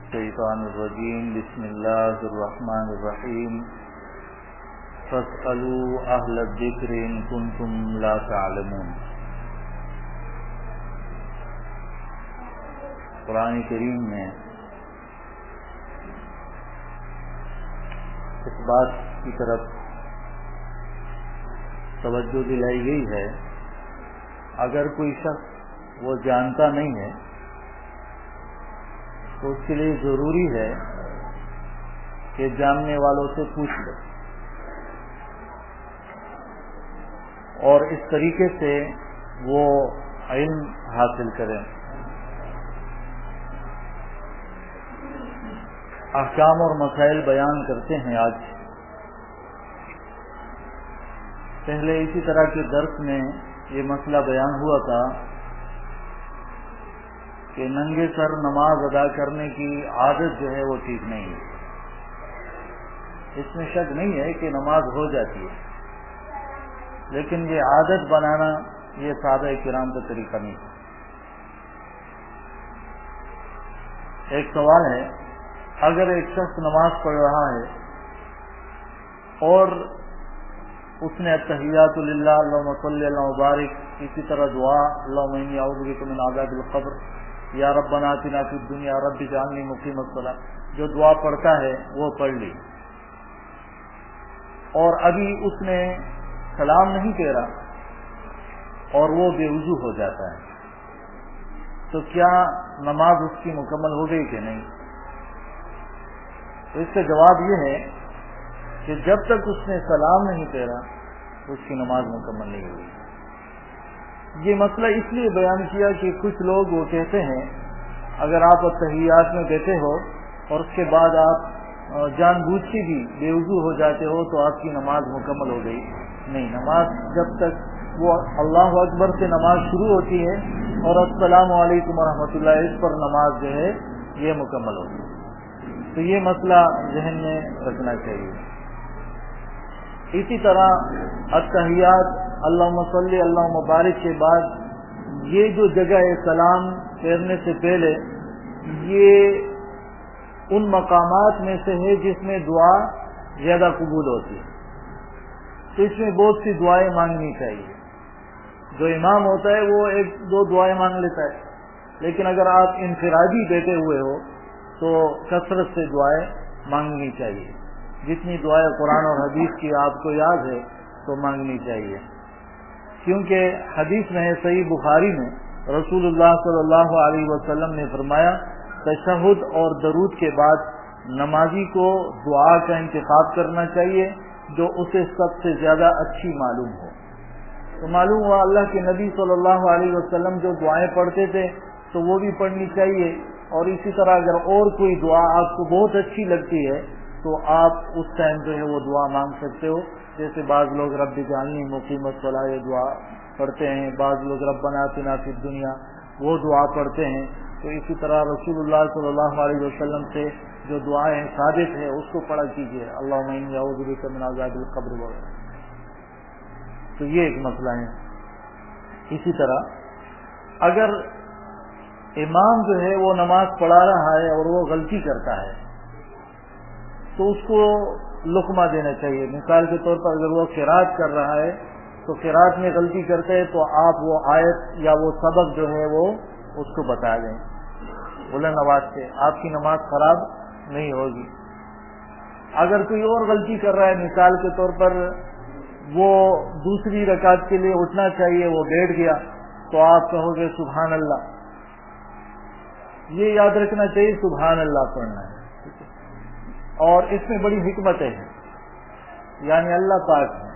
الشیطان الرجیم بسم اللہ الرحمن الرحیم فاسألوا اہل الذکر ان کنتم لا تعلمون۔ قرآن کریم میں اس بات کی طرف توجہ دلائی گئی ہے، اگر کوئی شخص وہ جانتا نہیں ہے تو اس کے لیے ضروری ہے کہ جاننے والوں سے پوچھ لے، اور اس طریقے سے وہ علم حاصل کریں۔ احکام اور مسائل بیان کرتے ہیں۔ آج پہلے اسی طرح کے درس میں یہ مسئلہ بیان ہوا تھا کہ ننگے سر نماز ادا کرنے کی عادت جو ہے وہ ٹھیک نہیں ہے۔ اس میں شک نہیں ہے کہ نماز ہو جاتی ہے، لیکن یہ عادت بنانا یہ صحابہ کرام کا طریقہ نہیں ہے۔ ایک سوال ہے، اگر ایک شخص نماز پڑھ رہا ہے اور اس نے التحیات للہ اللہم صلی اللہ مبارک، اسی طرح دعا اللہم انی اعوذ بک من عذاب القبر، یا ربنا آتنا فی الدنیا رب اجعلنی مقیم الصلاۃ، جو دعا پڑھتا ہے وہ پڑھ لی، اور ابھی اس نے سلام نہیں پھیرا اور وہ بے وضو ہو جاتا ہے، تو کیا نماز اس کی مکمل ہو گئی کہ نہیں؟ تو اس کا جواب یہ ہے کہ جب تک اس نے سلام نہیں پھیرا اس کی نماز مکمل نہیں ہوئی۔ یہ مسئلہ اس لیے بیان کیا کہ کچھ لوگ وہ کہتے ہیں اگر آپ التحیات میں بیٹھے ہو اور اس کے بعد آپ جان بوجھ کے بھی بے وضو ہو جاتے ہو تو آپ کی نماز مکمل ہو گئی نہیں۔ نماز جب تک وہ اللہ اکبر سے نماز شروع ہوتی ہے اور السلام علیکم ورحمۃ اللہ اس پر نماز جو ہے یہ مکمل ہوتی ہے۔ تو یہ مسئلہ ذہن میں رکھنا چاہیے۔ اسی طرح التحیات اللہم صلی اللہ مبارک کے بعد یہ جو جگہ ہے سلام پھیرنے سے پہلے، یہ ان مقامات میں سے ہے جس میں دعا زیادہ قبول ہوتی ہے، تو اس میں بہت سی دعائیں مانگنی چاہیے۔ جو امام ہوتا ہے وہ ایک دو دعائیں مانگ لیتا ہے، لیکن اگر آپ انفرادی بیٹھے ہوئے ہو تو کثرت سے دعائیں مانگنی چاہیے، جتنی دعائیں قرآن اور حدیث کی آپ کو یاد ہے تو مانگنی چاہیے، کیونکہ حدیث میں ہے صحیح بخاری میں رسول اللہ صلی اللہ علیہ وسلم نے فرمایا تشہد اور درود کے بعد نمازی کو دعا کا انتخاب کرنا چاہیے جو اسے سب سے زیادہ اچھی معلوم ہو۔ تو معلوم ہوا اللہ کے نبی صلی اللہ علیہ وسلم جو دعائیں پڑھتے تھے تو وہ بھی پڑھنی چاہیے، اور اسی طرح اگر اور کوئی دعا آپ کو بہت اچھی لگتی ہے تو آپ اس ٹائم جو ہے وہ دعا مانگ سکتے ہو۔ جیسے بعض لوگ رب اجعلنی مقیم الصلاۃ یہ دعا پڑھتے ہیں، بعض لوگ ربنا آتنا فی الدنیا وہ دعا پڑھتے ہیں۔ تو اسی طرح رسول اللہ صلی اللہ علیہ وسلم سے جو دعائیں ثابت ہے اس کو پڑھا کیجیے، اللہم انی اعوذ بک من عذاب القبر وغیرہ۔ تو یہ ایک مسئلہ ہے۔ اسی طرح اگر امام جو ہے وہ نماز پڑھا رہا ہے اور وہ غلطی کرتا ہے تو اس کو لقمہ دینا چاہیے۔ مثال کے طور پر اگر وہ قرات کر رہا ہے تو قرات میں غلطی کرتے ہیں تو آپ وہ آیت یا وہ سبق جو ہے وہ اس کو بتا دیں بلند آواز سے، آپ کی نماز خراب نہیں ہوگی۔ اگر کوئی اور غلطی کر رہا ہے، مثال کے طور پر وہ دوسری رکعت کے لیے اٹھنا چاہیے وہ بیٹھ گیا، تو آپ کہو گے سبحان اللہ۔ یہ یاد رکھنا چاہیے سبحان اللہ پڑھنا ہے، اور اس میں بڑی حکمتیں ہیں، یعنی اللہ پاک ہے۔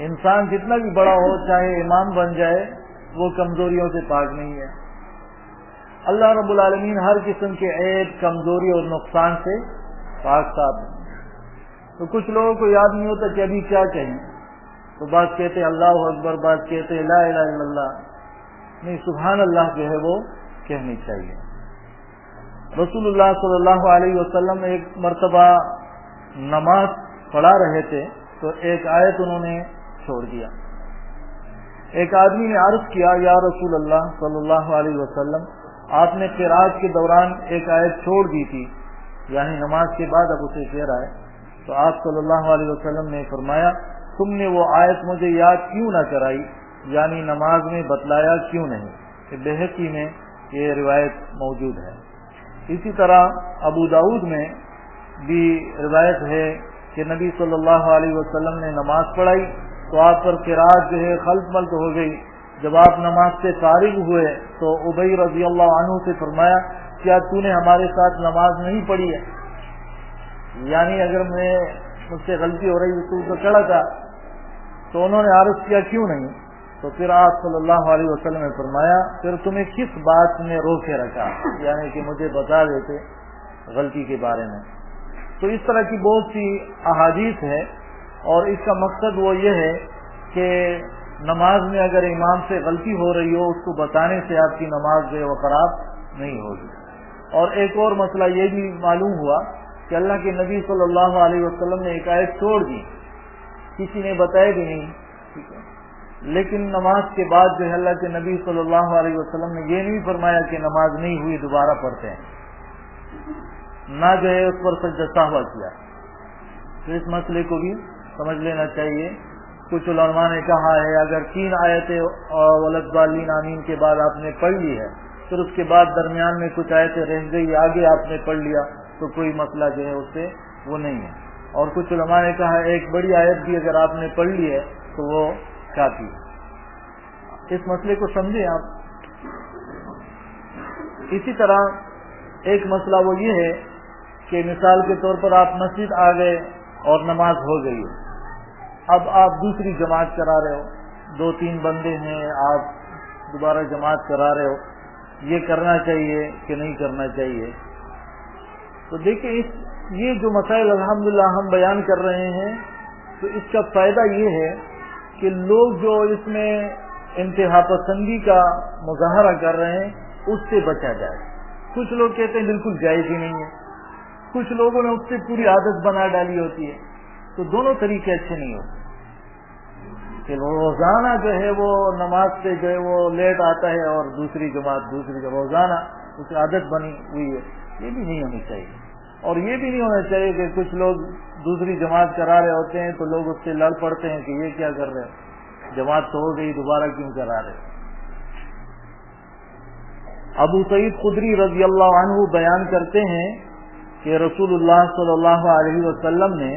انسان جتنا بھی بڑا ہو، چاہے امام بن جائے، وہ کمزوریوں سے پاک نہیں ہے۔ اللہ رب العالمین ہر قسم کے عیب، کمزوری اور نقصان سے پاک صاف ہے۔ تو کچھ لوگوں کو یاد نہیں ہوتا کہ ابھی کیا کہیں، تو بعض کہتے اللہ اکبر، بعض کہتے لا الہ الا اللہ، نہیں سبحان اللہ جو ہے وہ کہنی چاہیے۔ رسول اللہ صلی اللہ علیہ وسلم ایک مرتبہ نماز پڑھا رہے تھے تو ایک آیت انہوں نے چھوڑ دیا۔ ایک آدمی نے عرض کیا یا رسول اللہ صلی اللہ علیہ وسلم آپ نے قراءت کے دوران ایک آیت چھوڑ دی تھی، یعنی نماز کے بعد اب اسے کہہ رہا ہے، تو آپ صلی اللہ علیہ وسلم نے فرمایا تم نے وہ آیت مجھے یاد کیوں نہ کرائی، یعنی نماز میں بتلایا کیوں نہیں؟ کہ بہقی میں یہ روایت موجود ہے۔ اسی طرح ابو داؤد میں بھی روایت ہے کہ نبی صلی اللہ علیہ وسلم نے نماز پڑھائی تو آپ پر قراءت جو ہے خلط ملط ہو گئی۔ جب آپ نماز سے فارغ ہوئے تو ابی رضی اللہ عنہ سے فرمایا کیا تو نے ہمارے ساتھ نماز نہیں پڑھی ہے؟ یعنی اگر مجھ سے غلطی ہو رہی تو چڑھا تھا۔ تو انہوں نے عرض کیا کیوں نہیں؟ تو پھر آپ صلی اللہ علیہ وسلم نے فرمایا پھر تمہیں کس بات نے روکے رکھا، یعنی کہ مجھے بتا دیتے غلطی کے بارے میں۔ تو اس طرح کی بہت سی احادیث ہے، اور اس کا مقصد وہ یہ ہے کہ نماز میں اگر امام سے غلطی ہو رہی ہو اس کو بتانے سے آپ کی نماز جو ہے وہ خراب نہیں ہوگی۔ اور ایک اور مسئلہ یہ بھی معلوم ہوا کہ اللہ کے نبی صلی اللہ علیہ وسلم نے ایک آیت چھوڑ دی، کسی نے بتایا بھی نہیں، ٹھیک ہے، لیکن نماز کے بعد جو ہے اللہ کے نبی صلی اللہ علیہ وسلم نے یہ نہیں فرمایا کہ نماز نہیں ہوئی دوبارہ پڑھتے ہیں، نہ جو ہے اس پر سجدہ سہوا کیا۔ تو اس مسئلے کو بھی سمجھ لینا چاہیے۔ کچھ علماء نے کہا ہے اگر 3 آیتیں ولضالین آمین کے بعد آپ نے پڑھ لی ہے، پھر اس کے بعد درمیان میں کچھ آیتیں رہ گئی، آگے آپ نے پڑھ لیا تو کوئی مسئلہ جو ہے اس سے وہ نہیں ہے۔ اور کچھ علماء نے کہا ایک بڑی آیت بھی اگر آپ نے پڑھ لی ہے تو وہ کافی ہے۔ اس مسئلے کو سمجھیں آپ۔ اسی طرح ایک مسئلہ وہ یہ ہے کہ مثال کے طور پر آپ مسجد آ گئے اور نماز ہو گئی ہے، اب آپ دوسری جماعت کرا رہے ہو، 2-3 بندے ہیں، آپ دوبارہ جماعت کرا رہے ہو، یہ کرنا چاہیے کہ نہیں کرنا چاہیے؟ تو دیکھیں یہ جو مسائل الحمدللہ ہم بیان کر رہے ہیں تو اس کا فائدہ یہ ہے کہ لوگ جو اس میں انتہا پسندی کا مظاہرہ کر رہے ہیں اس سے بچا جائے۔ کچھ لوگ کہتے ہیں بالکل جائز ہی نہیں ہے، کچھ لوگوں نے اس سے پوری عادت بنا ڈالی ہوتی ہے، تو دونوں طریقے اچھے نہیں ہوتے کہ روزانہ جو ہے وہ نماز سے جو ہے وہ لیٹ آتا ہے اور دوسری جماعت روزانہ اس کی عادت بنی ہوئی ہے، یہ بھی نہیں ہونی چاہیے۔ اور یہ بھی نہیں ہونا چاہیے کہ کچھ لوگ دوسری جماعت کرا رہے ہوتے ہیں تو لوگ اس سے لڑ پڑتے ہیں کہ یہ کیا کر رہے ہیں، جماعت تو ہو گئی دوبارہ کیوں کرا رہے۔ ابو سعید خدری رضی اللہ عنہ بیان کرتے ہیں کہ رسول اللہ صلی اللہ علیہ وسلم نے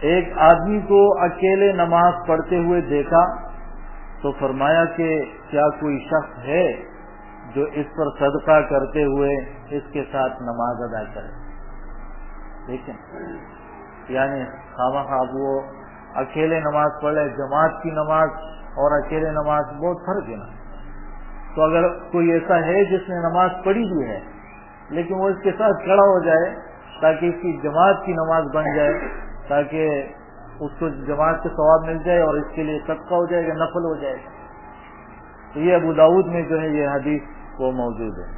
ایک آدمی کو اکیلے نماز پڑھتے ہوئے دیکھا تو فرمایا کہ کیا کوئی شخص ہے جو اس پر صدقہ کرتے ہوئے اس کے ساتھ نماز ادا کرے؟ دیکھیں یعنی خواہ وہ اکیلے نماز پڑھے، جماعت کی نماز اور اکیلے نماز بہت فرق ہے نا۔ تو اگر کوئی ایسا ہے جس نے نماز پڑھی بھی ہے لیکن وہ اس کے ساتھ کھڑا ہو جائے تاکہ اس کی جماعت کی نماز بن جائے، تاکہ اس کو جماعت کے ثواب مل جائے اور اس کے لیے صدقہ ہو جائے گا، نفل ہو جائے گا۔ تو یہ ابو داؤد میں جو ہے یہ حدیث وہ موجود ہے۔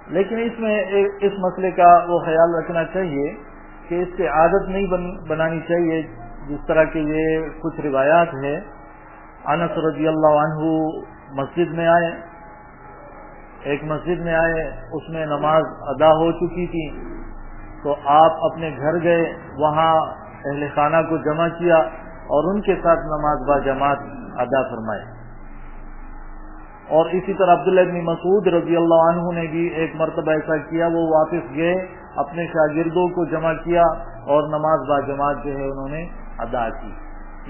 لیکن اس میں اس مسئلے کا وہ خیال رکھنا چاہیے کہ اس سے عادت نہیں بنانی چاہیے، جس طرح کہ یہ کچھ روایات ہے۔ انس رضی اللہ عنہ مسجد میں آئے، ایک مسجد میں آئے، اس میں نماز ادا ہو چکی تھی، تو آپ اپنے گھر گئے، وہاں اہل خانہ کو جمع کیا اور ان کے ساتھ نماز با جماعت ادا فرمائے۔ اور اسی طرح عبداللہ بن مسعود رضی اللہ عنہ نے بھی ایک مرتبہ ایسا کیا، وہ واپس گئے، اپنے شاگردوں کو جمع کیا اور نماز با جماعت جو ہے انہوں نے ادا کی۔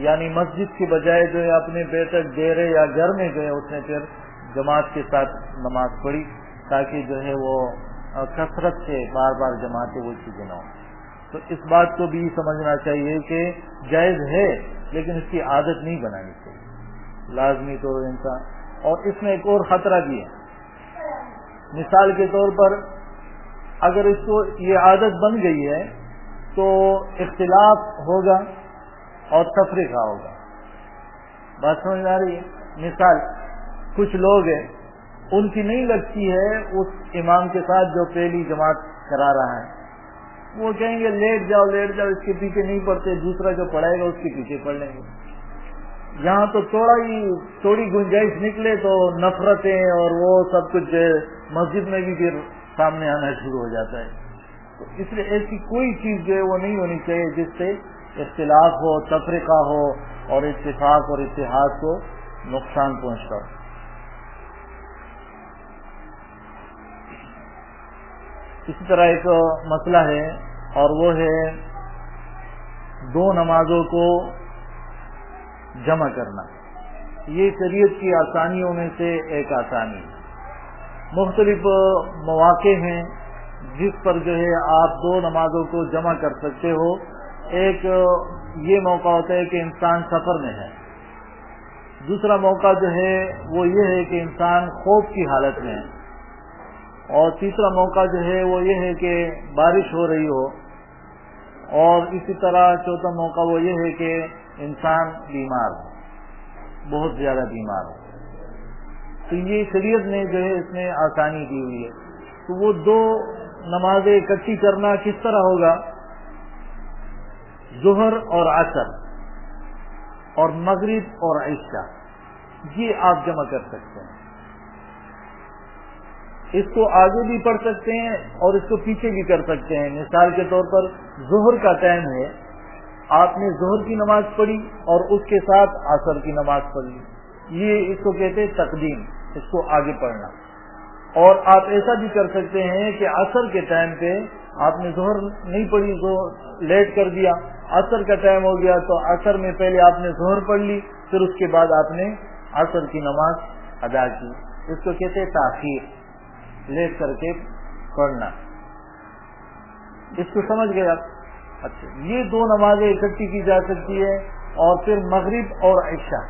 یعنی مسجد کے بجائے جو ہے اپنے بیٹک ڈیرے یا گھر میں گئے، اس نے پھر جماعت کے ساتھ نماز پڑھی تاکہ جو ہے وہ کثرت سے بار بار جماعتیں وہ چیزیں نہ ہوں۔ تو اس بات کو بھی سمجھنا چاہیے کہ جائز ہے لیکن اس کی عادت نہیں بنانی چاہیے لازمی طور انسان۔ اور اس میں ایک اور خطرہ بھی ہے، مثال کے طور پر اگر اس کو یہ عادت بن گئی ہے تو اختلاف ہوگا اور تفریقہ ہوگا۔ بات سمجھ آ رہی ہے؟ مثال کچھ لوگ ہیں ان کی نہیں لگتی ہے اس امام کے ساتھ جو پہلی جماعت کرا رہا ہے، وہ کہیں گے لیٹ جاؤ اس کے پیچھے نہیں پڑتے، دوسرا جو پڑھائے گا اس کے پیچھے پڑھ لیں گے۔ یہاں تو تھوڑی گنجائش نکلے تو نفرتیں اور وہ سب کچھ مسجد میں بھی پھر سامنے آنا شروع ہو جاتا ہے۔ تو اس لیے ایسی کوئی چیز جو ہے وہ نہیں ہونی چاہیے جس سے اختلاف ہو، تفرقہ ہو اور اتفاق اور اتحاد کو نقصان پہنچتا ہو۔ اسی طرح ایک مسئلہ ہے اور وہ ہے دو نمازوں کو جمع کرنا۔ یہ شریعت کی آسانیوں میں سے ایک آسانی ہے۔ مختلف مواقع ہیں جس پر جو ہے آپ دو نمازوں کو جمع کر سکتے ہو۔ ایک یہ موقع ہوتا ہے کہ انسان سفر میں ہے، دوسرا موقع جو ہے وہ یہ ہے کہ انسان خوف کی حالت میں ہے، اور تیسرا موقع جو ہے وہ یہ ہے کہ بارش ہو رہی ہو، اور اسی طرح چوتھا موقع وہ یہ ہے کہ انسان بیمار ہو، بہت زیادہ بیمار ہو۔ تو یہ شریعت نے جو ہے اس میں آسانی دی ہوئی ہے۔ تو وہ دو نمازیں اکٹھی کرنا کس طرح ہوگا؟ ظہر اور عصر اور مغرب اور عشاء، یہ آپ جمع کر سکتے ہیں۔ اس کو آگے بھی پڑھ سکتے ہیں اور اس کو پیچھے بھی کر سکتے ہیں۔ مثال کے طور پر ظہر کا ٹائم ہے، آپ نے ظہر کی نماز پڑھی اور اس کے ساتھ عصر کی نماز پڑھ لی، یہ اس کو کہتے ہیں تقدیم، اس کو آگے پڑھنا۔ اور آپ ایسا بھی کر سکتے ہیں کہ عصر کے ٹائم پہ آپ نے ظہر نہیں پڑھی، لیٹ کر دیا، عصر کا ٹائم ہو گیا تو عصر میں پہلے آپ نے ظہر پڑھ لی، پھر اس کے بعد آپ نے عصر کی نماز ادا کی۔ اس کو کہتے ہیں تاخیر، لیٹ کر کے پڑھنا۔ اس کو سمجھ گئے آپ؟ اچھا، یہ دو نمازیں اکٹھی کی جا سکتی ہے۔ اور پھر مغرب اور عشاء،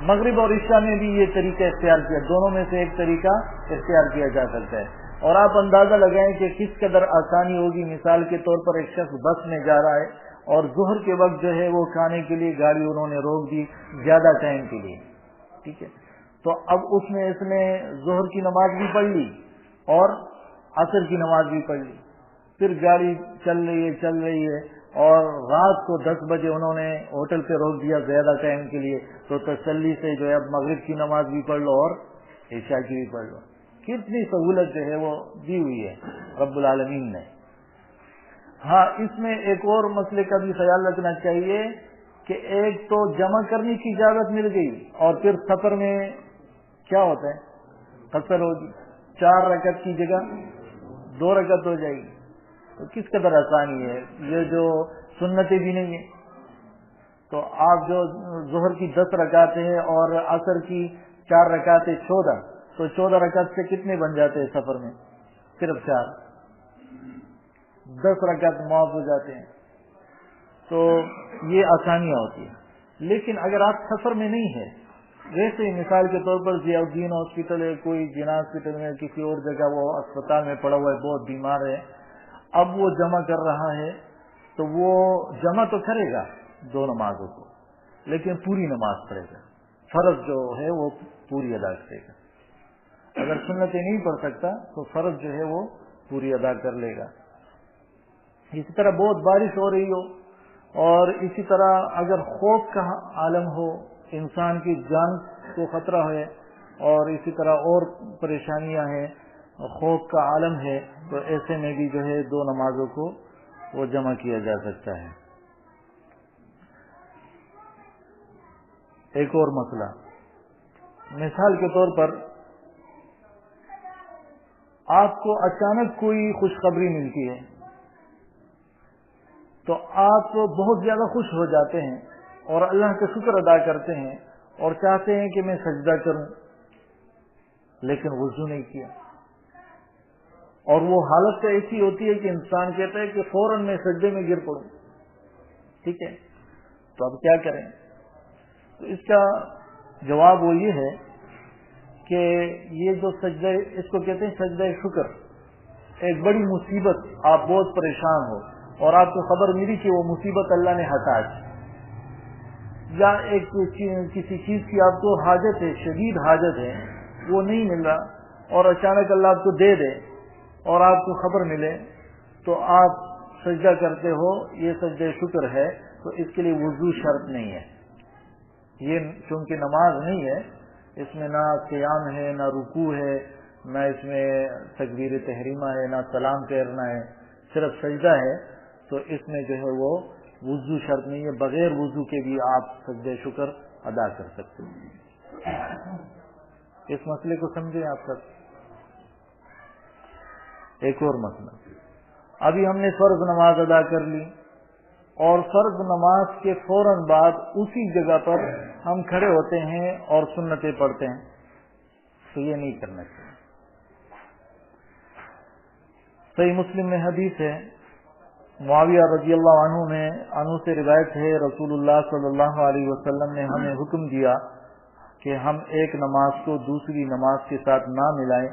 مغرب اور عشاء میں بھی یہ طریقہ اختیار کیا، دونوں میں سے ایک طریقہ اختیار کیا جا سکتا ہے۔ اور آپ اندازہ لگائیں کہ کس قدر آسانی ہوگی۔ مثال کے طور پر ایک شخص بس میں جا رہا ہے اور ظہر کے وقت جو ہے وہ کھانے کے لیے گاڑی انہوں نے روک دی زیادہ ٹائم کے لیے، ٹھیک ہے، تو اب اس نے ظہر کی نماز بھی پڑھ لی اور عصر کی نماز بھی پڑھ لی، پھر گاڑی چل رہی ہے اور رات کو 10 بجے انہوں نے ہوٹل پہ روک دیا زیادہ ٹائم کے لیے، تو تسلی سے جو ہے اب مغرب کی نماز بھی پڑھ لو اور عشاء کی بھی پڑھ لو۔ کتنی سہولت جو ہے وہ دی ہوئی ہے رب العالمین نے۔ ہاں، اس میں ایک اور مسئلے کا بھی خیال رکھنا چاہیے کہ ایک تو جمع کرنے کی اجازت مل گئی، اور پھر سفر میں کیا ہوتا ہے؟ قصر ہوگی، 4 رکعت کی جگہ 2 رکعت ہو جائے گی۔ تو کس قدر آسانی ہے، یہ جو سنتیں بھی نہیں ہیں۔ تو آپ جو ظہر کی 10 رکعتیں ہیں اور عصر کی 4 رکعتیں 14، تو 14 رکعت سے کتنے بن جاتے ہیں سفر میں؟ صرف 4، 10 رکعت معاف ہو جاتے ہیں۔ تو یہ آسانیاں ہوتی ہیں۔ لیکن اگر آپ سفر میں نہیں ہیں، ویسے مثال کے طور پر ضیاء الدین ہاسپٹل ہے، کوئی جناح ہاسپٹل میں، کسی اور جگہ وہ اسپتال میں پڑا ہوا ہے، بہت بیمار ہے، اب وہ جمع کر رہا ہے، تو وہ جمع تو کرے گا 2 نمازوں کو، لیکن پوری نماز پڑھے گا، فرض جو ہے وہ پوری ادا کرے گا۔ اگر سنتیں نہیں پڑھ سکتا تو فرض جو ہے وہ پوری ادا کر لے گا۔ اسی طرح بہت بارش ہو رہی ہو، اور اسی طرح اگر خوف کا عالم ہو، انسان کی جان کو خطرہ ہے، اور اسی طرح اور پریشانیاں ہیں، خوف کا عالم ہے، تو ایسے میں بھی جو ہے 2 نمازوں کو وہ جمع کیا جا سکتا ہے۔ ایک اور مسئلہ، مثال کے طور پر آپ کو اچانک کوئی خوشخبری ملتی ہے، تو آپ بہت زیادہ خوش ہو جاتے ہیں اور اللہ کا شکر ادا کرتے ہیں اور چاہتے ہیں کہ میں سجدہ کروں، لیکن وضو نہیں کیا، اور وہ حالت تو ایسی ہوتی ہے کہ انسان کہتا ہے کہ فوراً میں سجدے میں گر پڑوں، ٹھیک ہے، تو اب کیا کریں؟ تو اس کا جواب وہ یہ ہے کہ یہ جو سجدہ، اس کو کہتے ہیں سجدہ شکر، ایک بڑی مصیبت، آپ بہت پریشان ہو اور آپ کو خبر ملی کہ وہ مصیبت اللہ نے ہٹا دی، یا ایک کسی چیز کی آپ کو حاجت ہے، شدید حاجت ہے، وہ نہیں مل رہا، اور اچانک اللہ آپ کو دے دے اور آپ کو خبر ملے، تو آپ سجدہ کرتے ہو یہ سجدہ شکر ہے تو اس کے لیے وضو شرط نہیں ہے. یہ چونکہ نماز نہیں ہے اس میں نہ قیام ہے نہ رکوع ہے نہ اس میں تکبیر تحریمہ ہے نہ سلام پھیرنا ہے, صرف سجدہ ہے, تو اس میں جو ہے وہ وضو شرط نہیں ہے. بغیر وضو کے بھی آپ سجدہ شکر ادا کر سکتے ہیں. اس مسئلے کو سمجھیں آپ سب. ایک اور مسئلہ, ابھی ہم نے فرض نماز ادا کر لی اور فرض نماز کے فوراً بعد اسی جگہ پر ہم کھڑے ہوتے ہیں اور سنتیں پڑھتے ہیں, تو یہ نہیں کرنا چاہیے. صحیح مسلم میں حدیث ہے, معاویہ رضی اللہ عنہ سے روایت ہے, رسول اللہ صلی اللہ علیہ وسلم نے ہمیں حکم دیا کہ ہم ایک نماز کو دوسری نماز کے ساتھ نہ ملائیں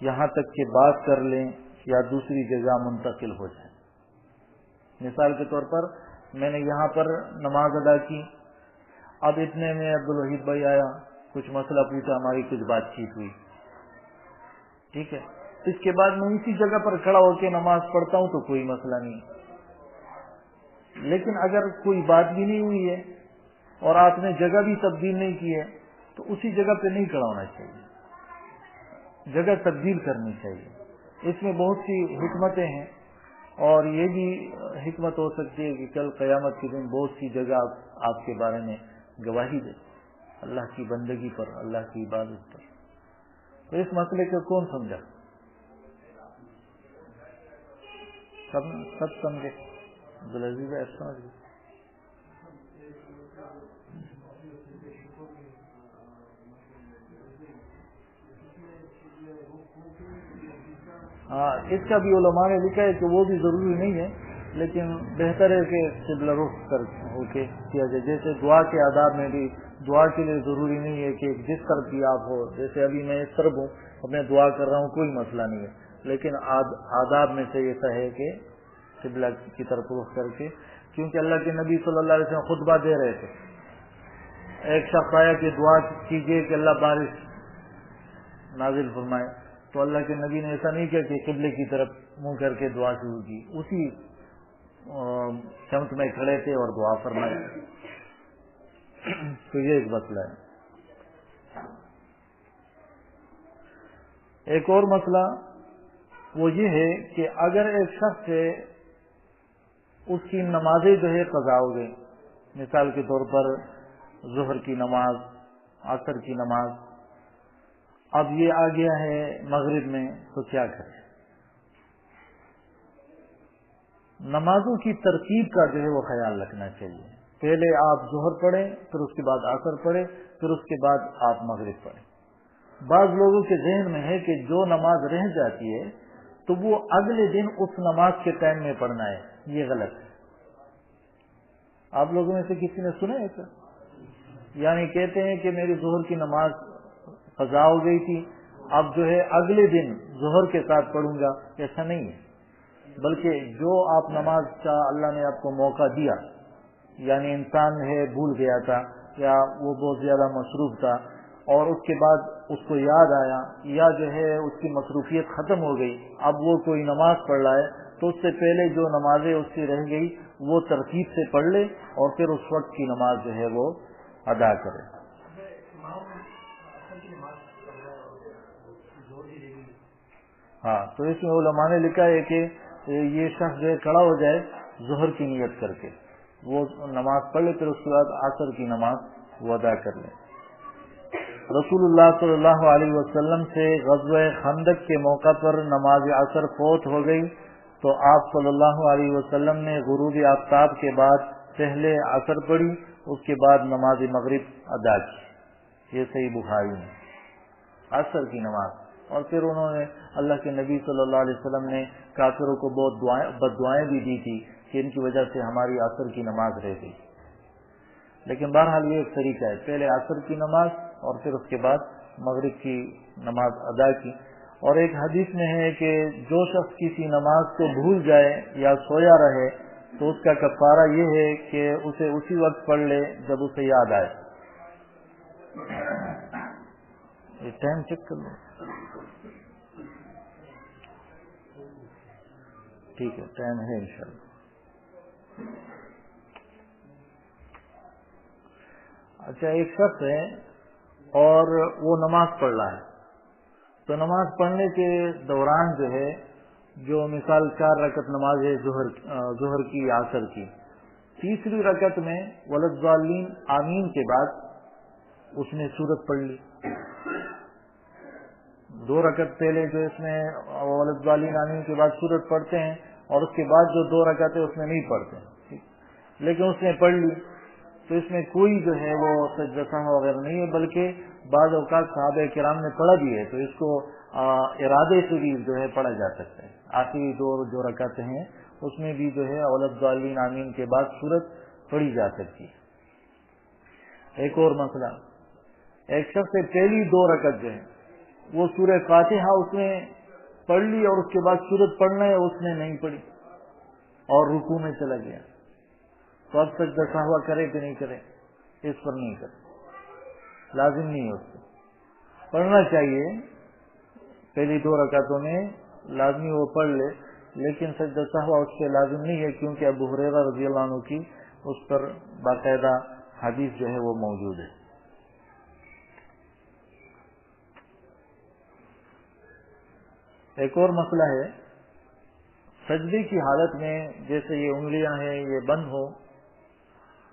یہاں تک کہ بات کر لیں یا دوسری جگہ منتقل ہو جائیں. مثال کے طور پر میں نے یہاں پر نماز ادا کی, اب اتنے میں عبدالوحید بھائی آیا, کچھ مسئلہ پوچھا, ہماری کچھ بات چیت ہوئی, ٹھیک ہے, اس کے بعد میں اسی جگہ پر کھڑا ہو کے نماز پڑھتا ہوں تو کوئی مسئلہ نہیں. لیکن اگر کوئی بات بھی نہیں ہوئی ہے اور آپ نے جگہ بھی تبدیل نہیں کی ہے تو اسی جگہ پہ نہیں کھڑا ہونا چاہیے, جگہ تبدیل کرنی چاہیے. اس میں بہت سی حکمتیں ہیں اور یہ بھی حکمت ہو سکتی ہے کہ کل قیامت کے دن بہت سی جگہ آپ کے بارے میں گواہی دے, اللہ کی بندگی پر, اللہ کی عبادت پر. تو اس مسئلے کو کون سمجھا؟ سب سمجھے؟ عبدالعزیز ہے سمجھ گئے. ہاں, اس کا بھی علماء نے لکھا ہے کہ وہ بھی ضروری نہیں ہے, لیکن بہتر ہے کہ قبلہ رخ کر ہو کے کیا جائے. جیسے دعا کے آداب میں بھی دعا کے لیے ضروری نہیں ہے کہ جس طرف بھی آپ ہو, جیسے ابھی میں اس طرف ہوں اب میں دعا کر رہا ہوں کوئی مسئلہ نہیں ہے, لیکن آداب میں سے ایسا ہے کہ قبلہ کی طرف رخ کر کے, کیونکہ اللہ کے نبی صلی اللہ علیہ وسلم خطبہ دے رہے تھے, ایک شخص آیا کہ دعا کیجیے کہ اللہ بارش نازل فرمائے, تو اللہ کے نبی نے ایسا نہیں کیا کہ قبلے کی طرف منہ کر کے دعا شروع کی, اسی سمت میں کھڑے تھے اور دعا فرمائے. تو یہ ایک مسئلہ ہے. ایک اور مسئلہ وہ یہ ہے کہ اگر ایک شخص ہے اس کی نمازیں جو ہے قضا ہو گئی, مثال کے طور پر ظہر کی نماز, عصر کی نماز, اب یہ آ گیا ہے مغرب میں, تو کیا کرے؟ نمازوں کی ترتیب کا جو ہے وہ خیال رکھنا چاہیے. پہلے آپ ظہر پڑھیں, پھر اس کے بعد عصر پڑھیں, پھر اس کے بعد آپ مغرب پڑھیں. بعض لوگوں کے ذہن میں ہے کہ جو نماز رہ جاتی ہے تو وہ اگلے دن اس نماز کے ٹائم میں پڑھنا ہے. یہ غلط ہے. آپ لوگوں میں سے کسی نے سنا ہے سر؟ یعنی کہتے ہیں کہ میری ظہر کی نماز قضا ہو گئی تھی, اب جو ہے اگلے دن ظہر کے ساتھ پڑھوں گا. ایسا نہیں ہے, بلکہ جو آپ نماز کا اللہ نے آپ کو موقع دیا, یعنی انسان ہے بھول گیا تھا یا وہ بہت زیادہ مصروف تھا اور اس کے بعد اس کو یاد آیا یا جو ہے اس کی مصروفیت ختم ہو گئی, اب وہ کوئی نماز پڑھ رہا ہے تو اس سے پہلے جو نمازیں اس کی رہ گئی وہ ترتیب سے پڑھ لے اور پھر اس وقت کی نماز جو ہے وہ ادا کرے. ہاں, تو اس میں علماء نے لکھا ہے کہ یہ شخص جو ہے کھڑا ہو جائے ظہر کی نیت کر کے, وہ نماز پڑھ لے, پھر اس کے بعد عصر کی نماز وہ ادا کر لے. رسول اللہ صلی اللہ علیہ وسلم سے غزوہ خندق کے موقع پر نماز عصر فوت ہو گئی تو آپ صلی اللہ علیہ وسلم نے غروب آفتاب کے بعد پہلے عصر پڑھی, اس کے بعد نماز مغرب ادا کی. یہ صحیح بخاری میں عصر کی نماز. اور پھر انہوں نے اللہ کے نبی صلی اللہ علیہ وسلم نے کافروں کو بہت بد دعائیں بھی دی تھی کہ ان کی وجہ سے ہماری عصر کی نماز رہ گئی. لیکن بہرحال یہ ایک طریقہ ہے, پہلے عصر کی نماز اور پھر اس کے بعد مغرب کی نماز ادا کی. اور ایک حدیث میں ہے کہ جو شخص کسی نماز کو بھول جائے یا سویا رہے تو اس کا کفارہ یہ ہے کہ اسے اسی وقت پڑھ لے جب اسے یاد آئے. یہ ٹائم چیک کر لو. ٹھیک ہے، ٹائم ہے انشاءاللہ۔ اچھا، ایک شخص ہے اور وہ نماز پڑھ رہا ہے، تو نماز پڑھنے کے دوران جو ہے، جو مثال 4 رکعت نماز ہے ظہر کی عصر کی، تیسری رکعت میں ولضالین آمین کے بعد اس نے سورت پڑھ لی۔ 2 رکعت پہلے جو اس میں ولضالین آمین کے بعد سورت پڑھتے ہیں، اور اس کے بعد جو 2 رکعتیں اس میں نہیں پڑھتے، لیکن اس نے پڑھ لی، تو اس میں کوئی جو ہے وہ سجدہ سہو وغیرہ نہیں ہے، بلکہ بعض اوقات صحابہ کرام نے پڑھا بھی ہے، تو اس کو ارادے سے بھی جو ہے پڑھا جا سکتا ہے۔ آخری 2 جو رکعتیں ہیں اس میں بھی جو ہے ولضالین آمین کے بعد سورت پڑھی جا سکتی ہے۔ ایک اور مسئلہ، ایک شخص سے پہلی 2 رکعت جو ہے وہ سورہ فاتحہ اس نے پڑھ لی، اور اس کے بعد سورت پڑھنا ہے اس نے نہیں پڑھی اور رکوع میں چلا گیا، تو اب سجدہ سہو کرے کہ نہیں کرے؟ اس پر نہیں کرے، لازم نہیں ہے، اس کو پڑھنا چاہیے، پہلی 2 رکعتوں میں لازمی وہ پڑھ لے، لیکن سجدہ سہو اس سے لازم نہیں ہے، کیونکہ ابو ہریرہ رضی اللہ عنہ کی اس پر باقاعدہ حدیث جو ہے وہ موجود ہے۔ ایک اور مسئلہ ہے، سجدے کی حالت میں جیسے یہ انگلیاں ہیں یہ بند ہو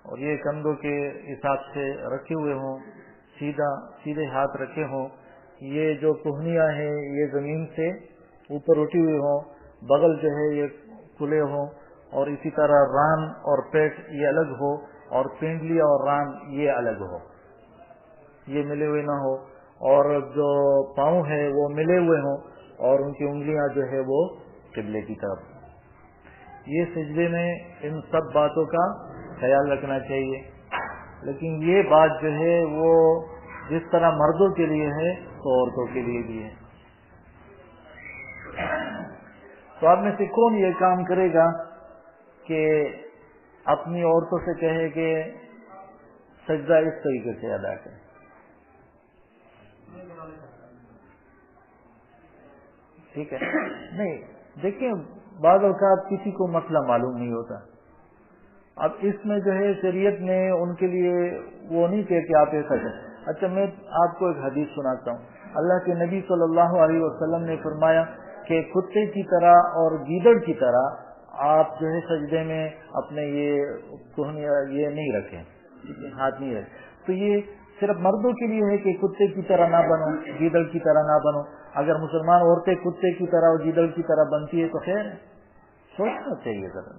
اور یہ کندھوں کے حساب سے رکھے ہوئے ہوں، سیدھے ہاتھ رکھے ہوں، یہ جو پہنیاں ہیں یہ زمین سے اوپر اٹھی ہوئی ہوں، بغل جو ہے یہ کھلے ہوں، اور اسی طرح ران اور پیٹ یہ الگ ہو، اور پینڈلیا اور ران یہ الگ ہو، یہ ملے ہوئے نہ ہو، اور جو پاؤں ہے وہ ملے ہوئے ہوں، اور ان کی انگلیاں جو ہے وہ قبلے کی طرف۔ یہ سجدے میں ان سب باتوں کا خیال رکھنا چاہیے، لیکن یہ بات جو ہے وہ جس طرح مردوں کے لیے ہے تو عورتوں کے لیے بھی ہے۔ تو آپ میں سے کون یہ کام کرے گا کہ اپنی عورتوں سے کہے کہ سجدہ اس طریقے سے ادا کریں؟ ٹھیک ہے، نہیں دیکھیں، بعض اوقات کسی کو مسئلہ معلوم نہیں ہوتا، اب اس میں جو ہے شریعت نے ان کے لیے وہ نہیں کہ آپ ایسا کریں۔ اچھا، میں آپ کو ایک حدیث سناتا ہوں۔ اللہ کے نبی صلی اللہ علیہ وسلم نے فرمایا کہ کتے کی طرح اور گیدڑ کی طرح آپ جو ہے سجدے میں اپنے یہ نہیں رکھیں، ہاتھ نہیں رکھیں۔ تو یہ صرف مردوں کے لیے ہے کہ کتے کی طرح نہ بنو، گیدڑ کی طرح نہ بنو۔ اگر مسلمان عورتیں کتے کی طرح اور گیدڑ کی طرح بنتی ہے تو خیر ہے، سوچنا چاہیے، ذرا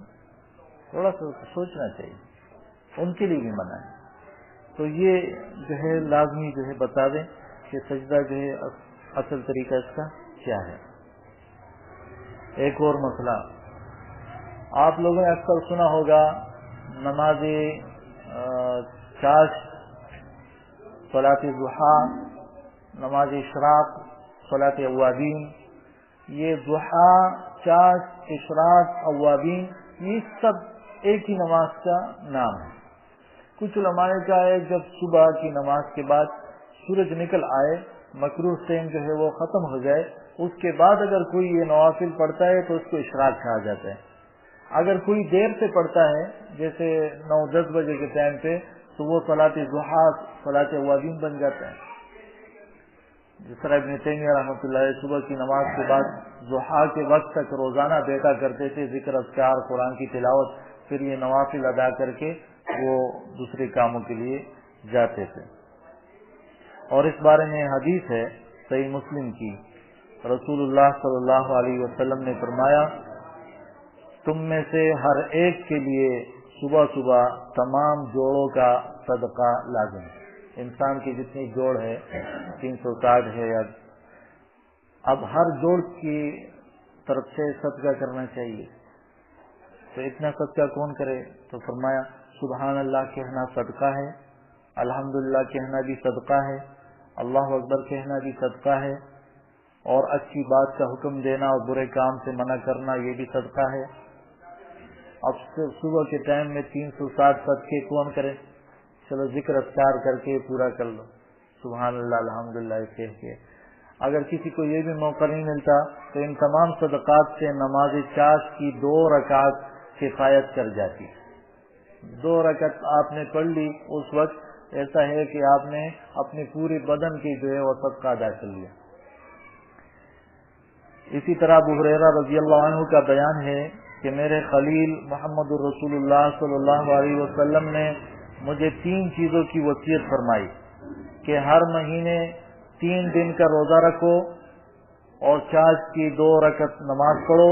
تھوڑا سا سوچنا چاہیے، ان کے لیے بھی منع ہے۔ تو یہ جو ہے لازمی جو ہے بتا دیں کہ سجدہ جو ہے اصل طریقہ اس کا کیا ہے۔ ایک اور مسئلہ، آپ لوگوں نے اکثر سنا ہوگا نماز چاش، صلاۃ ضحیٰ، نماز اشراق، صلاۃ اوابین۔ یہ ضحیٰ، چاش، اشراق، اوابین یہ سب ایک ہی نماز کا نام ہے۔ کچھ علماء نے کہا ہے جب صبح کی نماز کے بعد سورج نکل آئے، مکروہ ٹائم جو ہے وہ ختم ہو جائے، اس کے بعد اگر کوئی یہ نوافل پڑھتا ہے تو اس کو اشراق کہا جاتا ہے۔ اگر کوئی دیر سے پڑھتا ہے جیسے 9-10 بجے کے ٹائم پہ، تو وہ صلاۃ ضحیٰ، صلاۃ اوابین بن جاتا ہے۔ جس طرح ابن تیمیہ رحمۃ اللہ علیہ صبح کی نماز کے بعد ضحیٰ کے وقت تک روزانہ بیٹھا کرتے تھے، ذکر اذکار، قرآن کی تلاوت، پھر یہ نوافل ادا کر کے وہ دوسرے کاموں کے لیے جاتے تھے۔ اور اس بارے میں حدیث ہے صحیح مسلم کی، رسول اللہ صلی اللہ علیہ وسلم نے فرمایا، تم میں سے ہر ایک کے لیے صبح صبح تمام جوڑوں کا صدقہ لازم ہے۔ انسان کی جتنی جوڑ ہے 360 ہے، اب ہر جوڑ کی طرف سے صدقہ کرنا چاہیے۔ تو اتنا صدقہ کون کرے؟ تو فرمایا سبحان اللہ کہنا صدقہ ہے، الحمدللہ کہنا بھی صدقہ ہے، اللہ اکبر کہنا بھی صدقہ ہے، اور اچھی بات کا حکم دینا اور برے کام سے منع کرنا یہ بھی صدقہ ہے۔ اب صبح کے ٹائم میں 360 صدقے کون کرے؟ چلو ذکر اذکار کر کے پورا کر لو، سبحان اللہ الحمدللہ کہہ کے۔ اگر کسی کو یہ بھی موقع نہیں ملتا تو ان تمام صدقات سے نماز چاشت کی 2 رکعت کفایت کر جاتی. 2 رکعت آپ نے پڑھ لی اس وقت ایسا ہے کہ آپ نے اپنی پوری بدن کی جو ہے وہ صدقہ ادا کر لیا. اسی طرح ابو ہریرہ رضی اللہ عنہ کا بیان ہے کہ میرے خلیل محمد الرسول اللہ صلی اللہ علیہ وسلم نے مجھے 3 چیزوں کی وصیت فرمائی کہ ہر مہینے 3 دن کا روزہ رکھو اور چاشت کی 2 رکعت نماز پڑھو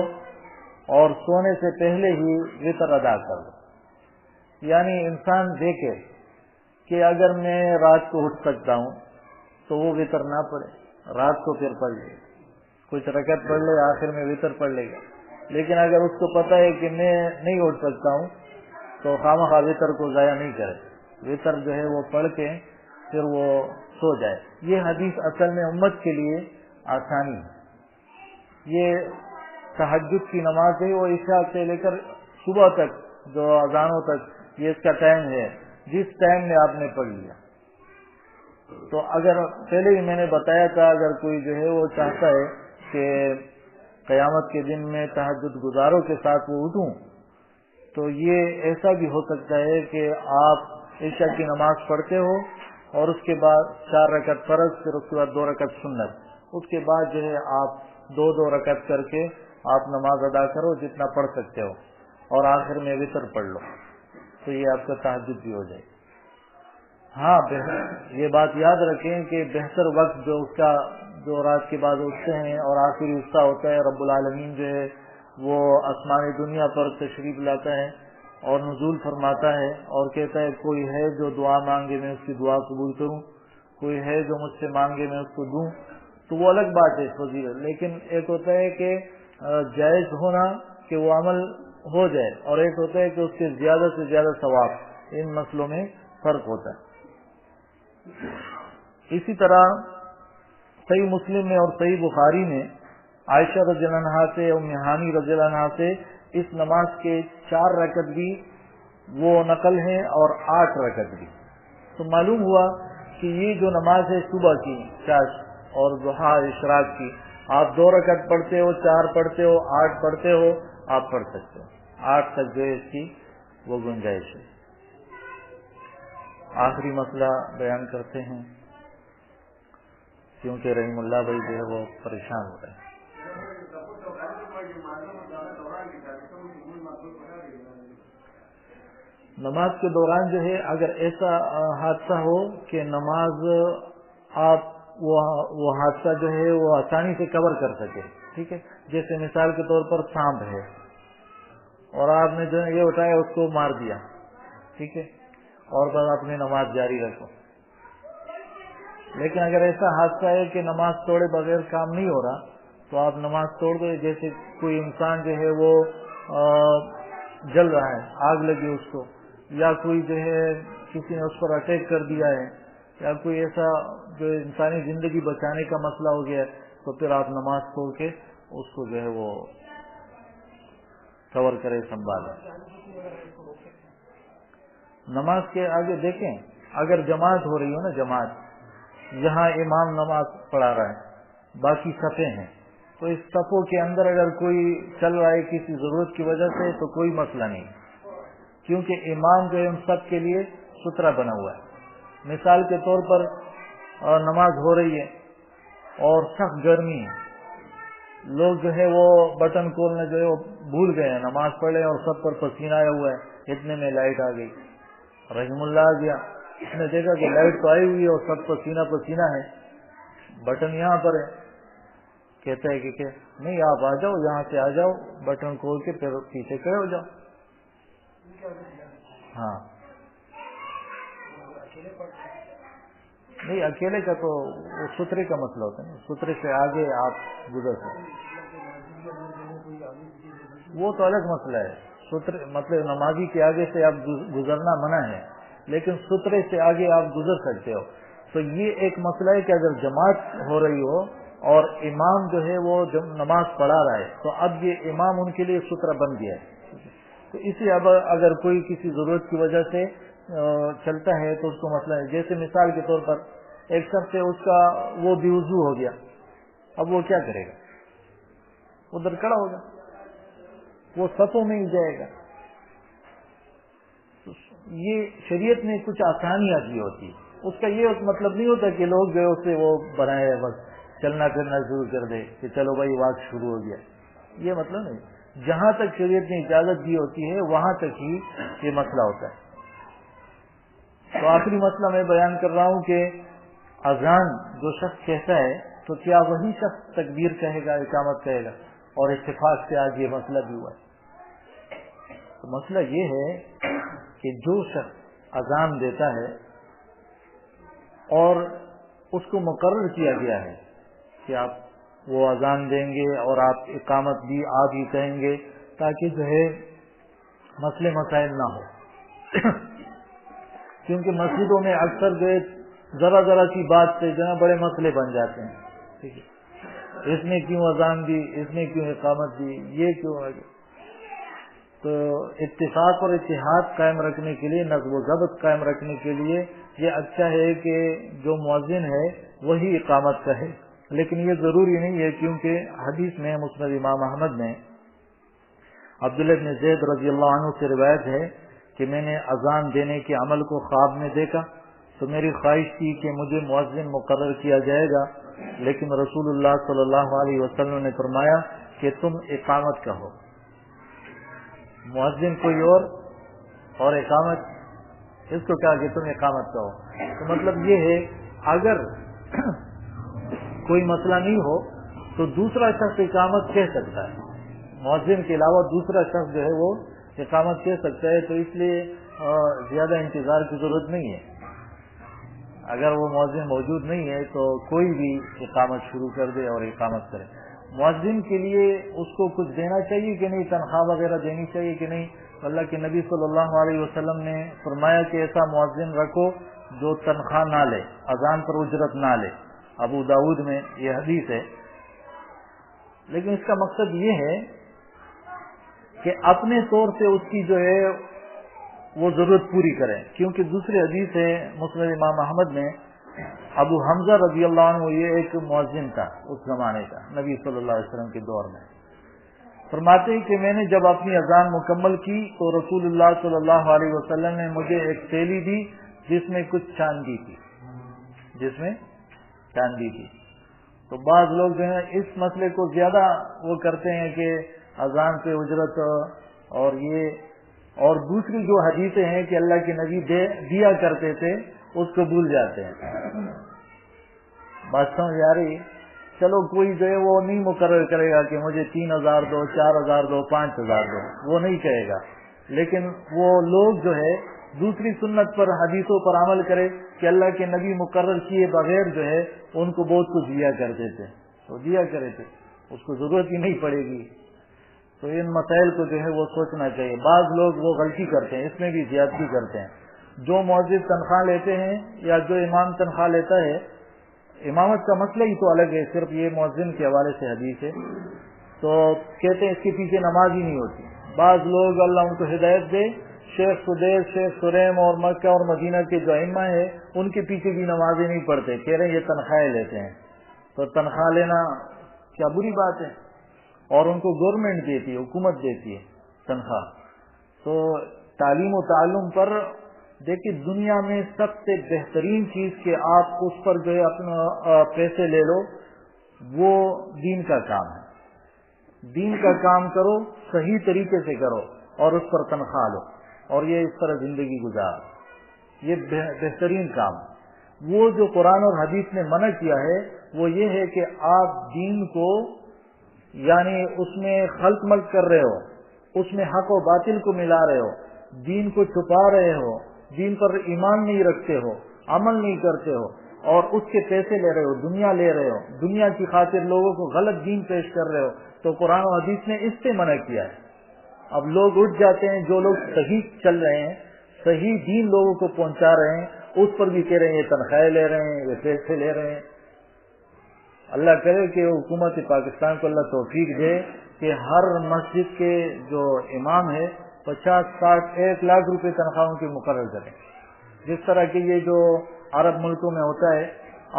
اور سونے سے پہلے ہی وتر ادا کرو. یعنی انسان دیکھے کہ اگر میں رات کو اٹھ سکتا ہوں تو وہ وتر نہ پڑھے, رات کو پھر پڑھ لے, کچھ رکعت پڑھ لے, آخر میں وتر پڑھ لے گا. لیکن اگر اس کو پتہ ہے کہ میں نہیں اٹھ سکتا ہوں تو خواہ وتر کو ضائع نہیں کرے, وتر جو ہے وہ پڑھ کے پھر وہ سو جائے. یہ حدیث اصل میں امت کے لیے آسانی ہے. یہ تہجد کی نماز ہے, وہ عشاء سے لے کر صبح تک جو اذانوں تک یہ اس کا ٹائم ہے, جس ٹائم میں آپ نے پڑھ لیا. تو اگر پہلے ہی میں نے بتایا تھا اگر کوئی جو ہے وہ چاہتا ہے کہ قیامت کے دن میں تہجد گزاروں کے ساتھ وہ اٹھوں تو یہ ایسا بھی ہو سکتا ہے کہ آپ عشاء کی نماز پڑھتے ہو اور اس کے بعد 4 رکعت فرض, پھر اس کے بعد 2 رکعت سنت, اس کے بعد جو ہے آپ 2 رکعت کر کے آپ نماز ادا کرو جتنا پڑھ سکتے ہو اور آخر میں وتر پڑھ لو, تو یہ آپ کا تہجد بھی ہو جائے. ہاں یہ بات یاد رکھیں کہ بہتر وقت جو اس کا جو رات کے بعد اٹھتے ہیں اور آخری حصہ ہوتا ہے, رب العالمین جو ہے وہ آسمانی دنیا پر تشریف لاتا ہے اور نزول فرماتا ہے اور کہتا ہے کوئی ہے جو دعا مانگے میں اس کی دعا قبول کروں, کوئی ہے جو مجھ سے مانگے میں اس کو دوں. تو وہ الگ بات ہے فضیلت, لیکن ایک ہوتا ہے کہ جائز ہونا کہ وہ عمل ہو جائے اور ایک ہوتا ہے کہ اس کے زیادہ سے زیادہ ثواب. ان مسئلوں میں فرق ہوتا ہے. اسی طرح صحیح مسلم میں اور صحیح بخاری میں عائشہ رضی اللہ عنہا سے, ام ہانی رضی اللہ عنہا سے اس نماز کے 4 رکعت بھی وہ نقل ہیں اور 8 رکعت بھی. تو معلوم ہوا کہ یہ جو نماز ہے صبح کی چاشت اور ضحیٰ اشراق کی, آپ 2 رکعت پڑھتے ہو, 4 پڑھتے ہو, 8 پڑھتے ہو, آپ پڑھ سکتے ہو. 8 تک جو ہے اس کی وہ گنجائش ہے. آخری مسئلہ بیان کرتے ہیں کیونکہ رحیم اللہ بھائی جو ہے وہ پریشان ہو رہے ہیں. نماز کے دوران جو ہے اگر ایسا حادثہ ہو کہ نماز آپ وہ حادثہ جو ہے وہ آسانی سے کور کر سکے, ٹھیک ہے, جیسے مثال کے طور پر سانپ ہے اور آپ نے جو یہ اٹھایا اس کو مار دیا, ٹھیک ہے, اور بس اپنی نماز جاری رکھو. لیکن اگر ایسا حادثہ ہے کہ نماز توڑے بغیر کام نہیں ہو رہا تو آپ نماز توڑ دو. جیسے کوئی انسان جو ہے وہ جل رہا ہے, آگ لگی اس کو, یا کوئی جو ہے کسی نے اس پر اٹیک کر دیا ہے, یا کوئی ایسا جو انسانی زندگی بچانے کا مسئلہ ہو گیا ہے, تو پھر آپ نماز توڑ کے اس کو جو ہے وہ کور کرے, سنبھالے. نماز کے آگے دیکھیں اگر جماعت ہو رہی ہو نا, جماعت, جہاں امام نماز پڑھا رہا ہے, باقی صفیں ہیں, تو اس صفوں کے اندر اگر کوئی چل رہا ہے کسی ضرورت کی وجہ سے تو کوئی مسئلہ نہیں, کیونکہ امام جو ہے ان سب کے لیے سترہ بنا ہوا ہے. مثال کے طور پر نماز ہو رہی ہے اور سخت گرمی ہے, لوگ جو ہے وہ بٹن کھولنا جو ہے وہ بھول گئے ہیں, نماز پڑھے اور سب پر پسینہ آیا ہوا ہے, اتنے میں لائٹ آ گئی, رحم اللہ آ گیا, اس نے دیکھا کہ لائٹ تو آئی ہوئی ہے اور سب پسینہ پسینہ ہے, بٹن یہاں پر ہے. کہتا ہے کہ نہیں آپ آ جاؤ, یہاں سے آ جاؤ, بٹن کھول کے پھر پیچھے کھڑے ہو جاؤ. ہاں نہیں, اکیلے کا تو وہ سترے کا مسئلہ ہوتا ہے نا, سترے سے آگے آپ گزر سکتے, وہ تو الگ مسئلہ ہے. سترے مطلب نمازی کے آگے سے آپ گزرنا منع ہے, لیکن سترے سے آگے آپ گزر سکتے ہو. تو یہ ایک مسئلہ ہے کہ اگر جماعت ہو رہی ہو اور امام جو ہے وہ نماز پڑھا رہا ہے تو اب یہ امام ان کے لیے سترہ بن گیا ہے. تو اسی اب اگر کوئی کسی ضرورت کی وجہ سے چلتا ہے تو اس کو مسئلہ ہے. جیسے مثال کے طور پر ایک شخص سے اس کا وہ بے وضو ہو گیا اب وہ کیا کرے گا؟ ادھر کھڑا ہوگا، وہ صفوں میں ہی جائے گا۔ یہ شریعت نے کچھ آسانیاں کی ہوتی، اس کا یہ مطلب نہیں ہوتا کہ لوگ جو اسے وہ بنائے بس چلنا پھرنا شروع کر دے کہ چلو بھائی واک شروع ہو گیا، یہ مطلب نہیں۔ جہاں تک شریعت نے اجازت دی ہوتی ہے وہاں تک ہی یہ مسئلہ ہوتا ہے۔ تو آخری مسئلہ میں بیان کر رہا ہوں کہ اذان جو شخص کہتا ہے تو کیا وہی شخص تکبیر کہے گا، اقامت کہے گا؟ اور اتفاق سے آج یہ مسئلہ بھی ہوا ہے۔ تو مسئلہ یہ ہے کہ جو شخص اذان دیتا ہے اور اس کو مقرر کیا گیا ہے کہ آپ وہ اذان دیں گے اور آپ اقامت بھی آپ ہی کہیں گے تاکہ جو ہے مسئلے مسائل نہ ہو، کیونکہ مسجدوں میں اکثر جو ذرا ذرا سی بات سے جو ہے بڑے مسئلے بن جاتے ہیں، ٹھیک ہے، اس نے کیوں اذان دی، اس نے کیوں اقامت دی، یہ کیوں ہے۔ تو اتفاق اور اتحاد قائم رکھنے کے لیے، نظم و ضبط قائم رکھنے کے لیے یہ اچھا ہے کہ جو مؤذن ہے وہی اقامت کہے، لیکن یہ ضروری نہیں ہے، کیونکہ حدیث میں مسند امام احمد میں عبداللہ بن زید رضی اللہ عنہ سے روایت ہے کہ میں نے اذان دینے کے عمل کو خواب میں دیکھا تو میری خواہش تھی کہ مجھے مؤذن مقرر کیا جائے گا، لیکن رسول اللہ صلی اللہ علیہ وسلم نے فرمایا کہ تم اقامت کہو۔ مؤذن کوئی اور اقامت، اس کو کہا کہ تم اقامت کہو۔ تو مطلب یہ ہے اگر کوئی مسئلہ نہیں ہو تو دوسرا شخص اقامت کہہ سکتا ہے، مؤذن کے علاوہ دوسرا شخص جو ہے وہ اقامت کہہ سکتا ہے، تو اس لیے زیادہ انتظار کی ضرورت نہیں ہے۔ اگر وہ مؤذن موجود نہیں ہے تو کوئی بھی اقامت شروع کر دے اور اقامت کرے۔ مؤذن کے لیے اس کو کچھ دینا چاہیے کہ نہیں، تنخواہ وغیرہ دینی چاہیے کہ نہیں؟ اللہ کے نبی صلی اللہ علیہ وسلم نے فرمایا کہ ایسا مؤذن رکھو جو تنخواہ نہ لے، اذان پر اجرت نہ لے۔ ابو داؤد میں یہ حدیث ہے، لیکن اس کا مقصد یہ ہے کہ اپنے طور سے اس کی جو ہے وہ ضرورت پوری کریں، کیونکہ دوسری حدیث ہے مسند امام احمد میں، ابو حمزہ رضی اللہ عنہ یہ ایک مؤذن تھا اس زمانے کا، نبی صلی اللہ علیہ وسلم کے دور میں، فرماتے ہیں کہ میں نے جب اپنی اذان مکمل کی تو رسول اللہ صلی اللہ علیہ وسلم نے مجھے ایک تیلی دی جس میں کچھ چاندی تھی، تو بعض لوگ جو ہیں اس مسئلے کو زیادہ وہ کرتے ہیں کہ اذان پہ اجرت اور دوسری جو حدیثیں ہیں کہ اللہ کے نبی دیا کرتے تھے اس کو بھول جاتے ہیں۔ بات سمجھ آ رہی؟ چلو کوئی جو ہے وہ نہیں مقرر کرے گا کہ مجھے 3000 دو، 4000 دو، 5000 دو، وہ نہیں کہے گا، لیکن وہ لوگ جو ہے دوسری سنت پر، حدیثوں پر عمل کرے کہ اللہ کے نبی مقرر کیے بغیر جو ہے ان کو بہت کچھ دیا کرتے تھے، تو دیا کرے تھے، اس کو ضرورت ہی نہیں پڑے گی۔ تو ان مسائل کو جو ہے وہ سوچنا چاہیے۔ بعض لوگ وہ غلطی کرتے ہیں، اس میں بھی زیادتی کرتے ہیں۔ جو مؤذن تنخواہ لیتے ہیں یا جو امام تنخواہ لیتا ہے، امامت کا مسئلہ ہی تو الگ ہے، صرف یہ مؤذن کے حوالے سے حدیث ہے، تو کہتے ہیں اس کے پیچھے نماز ہی نہیں ہوتی۔ بعض لوگ اللہ ان کو ہدایت دے، شیخ سدیس، شیخ سریم اور مکہ اور مدینہ کے جو ائمہ ہیں ان کے پیچھے بھی نمازیں نہیں پڑھتے، کہہ رہے ہیں یہ تنخواہیں لیتے ہیں۔ تو تنخواہ لینا کیا بری بات ہے؟ اور ان کو گورنمنٹ دیتی ہے، حکومت دیتی ہے تنخواہ۔ تو تعلیم و تعلم پر دیکھیے، دنیا میں سب سے بہترین چیز کہ آپ اس پر جو ہے اپنا پیسے لے لو، وہ دین کا کام ہے۔ دین کا کام کرو، صحیح طریقے سے کرو اور اس پر تنخواہ لو، اور یہ اس طرح زندگی گزار، یہ بہترین کام۔ وہ جو قرآن اور حدیث نے منع کیا ہے وہ یہ ہے کہ آپ دین کو یعنی اس میں خلط ملط کر رہے ہو، اس میں حق و باطل کو ملا رہے ہو، دین کو چھپا رہے ہو، دین پر ایمان نہیں رکھتے ہو، عمل نہیں کرتے ہو، اور اس کے پیسے لے رہے ہو، دنیا لے رہے ہو، دنیا کی خاطر لوگوں کو غلط دین پیش کر رہے ہو، تو قرآن و حدیث نے اس سے منع کیا ہے۔ اب لوگ اٹھ جاتے ہیں، جو لوگ صحیح چل رہے ہیں، صحیح دین لوگوں کو پہنچا رہے ہیں، اس پر بھی کہہ رہے ہیں یہ تنخواہیں لے رہے ہیں، یہ پیسے لے رہے ہیں۔ اللہ کرے کہ حکومت پاکستان کو اللہ توفیق دے کہ ہر مسجد کے جو امام ہے 50, 60, 1 لاکھ روپے تنخواہوں کے مقرر کریں، جس طرح کہ یہ جو عرب ملکوں میں ہوتا ہے۔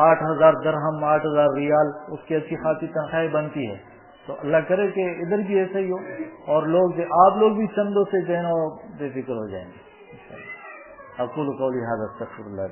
8,000 درہم 8,000 ریال اس کی اچھی خاصی تنخواہیں بنتی ہے، تو اللہ کرے کہ ادھر بھی ایسا ہی ہو اور لوگ آپ لوگ بھی چندوں سے جو ہے نا بے فکر ہو جائیں گے. اقول قولی ھذا استغفر اللہ.